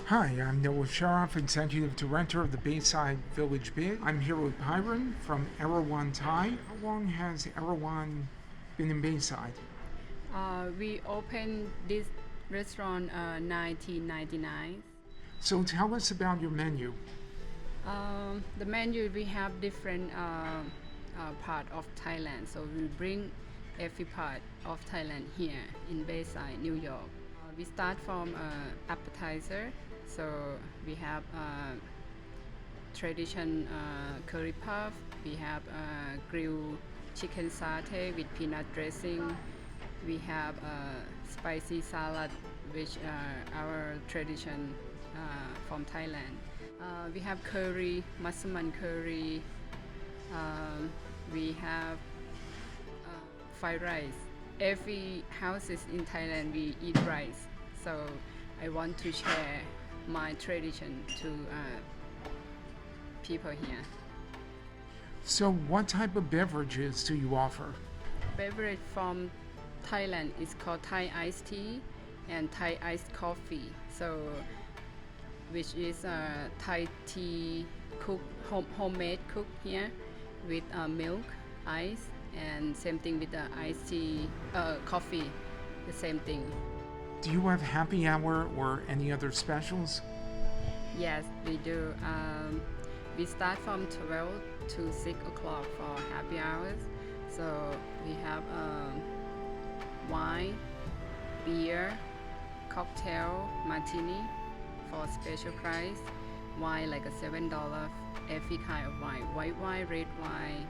Hi, I'm Noah Sheroff, Executive Director of the Bayside Village Bid. I'm here with Pairin from Erawan Thai. How long has Erawan been in Bayside? We opened this restaurant 1999. So tell us about your menu. The menu we have different part of Thailand, so we bring every part of Thailand here in Bayside, New York. We start from appetizer, so we have tradition curry puff. We have grilled chicken satay with peanut dressing. We have spicy salad, which our tradition from Thailand. We have curry, massaman curry. We have fried rice. Every houses in Thailand we eat rice, so I want to share my tradition to people here. So, what type of beverages do you offer? Beverage from Thailand is called Thai iced tea and Thai iced coffee. So, which is Thai tea homemade cooked here with milk, ice, and same thing with the iced tea, coffee, the same thing. Do you have happy hour or any other specials? Yes, we do. We start from 12 to 6 o'clock for happy hours. So we have wine, beer, cocktail, martini for special price. Wine like a $7, every kind of wine. White wine, red wine,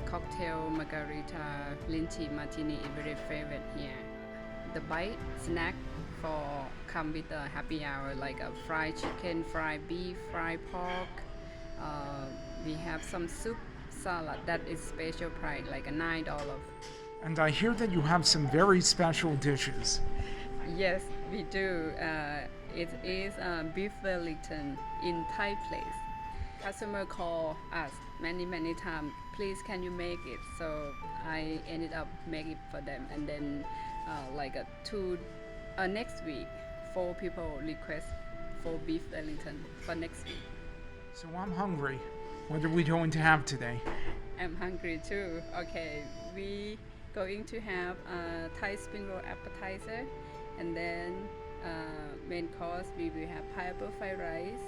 cocktail, margarita, lychee, martini is very favorite here. The bite snack for come with a happy hour like a fried chicken, fried beef, fried pork. We have some soup salad that is special price like a $9. And I hear that you have some very special dishes. Yes, we do. It is beef Wellington in Thai place. Customer call us many times. Please, can you make it? So I ended up making it for them, and then next week, 4 people request for beef Wellington for next week. So I'm hungry. What are we going to have today? I'm hungry too. Okay, we going to have a Thai spring roll appetizer, and then main course we will have pineapple fried rice,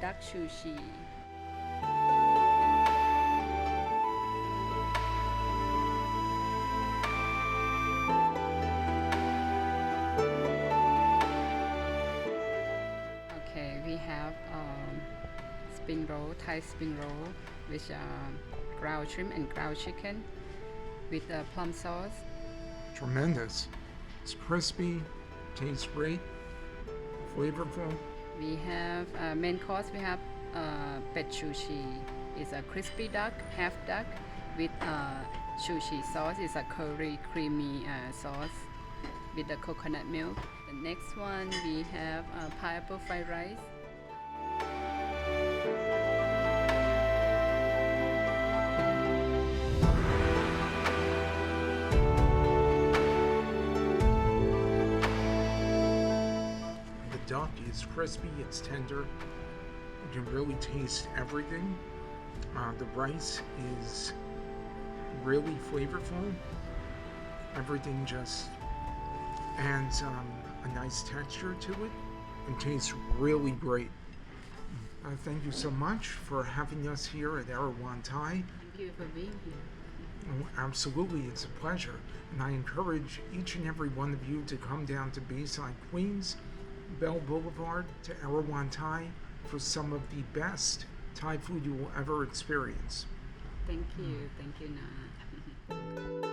duck sushi. Okay, we have spring roll, Thai spring roll, which are ground shrimp and ground chicken with plum sauce. Tremendous. It's crispy, tastes great, flavorful. We have main course. We have pet sushi. It's a crispy duck, half duck with sushi sauce. It's a curry creamy sauce with the coconut milk. The next one we have pineapple fried rice. The duck is crispy, it's tender. You can really taste everything. The rice is really flavorful. Everything just adds a nice texture to it and tastes really great. Thank you so much for having us here at Erawan Thai. Thank you for being here. Oh, absolutely, it's a pleasure. And I encourage each and every one of you to come down to Bayside, Queens, Bell Boulevard, to Erawan Thai for some of the best Thai food you will ever experience. Thank you, Nana.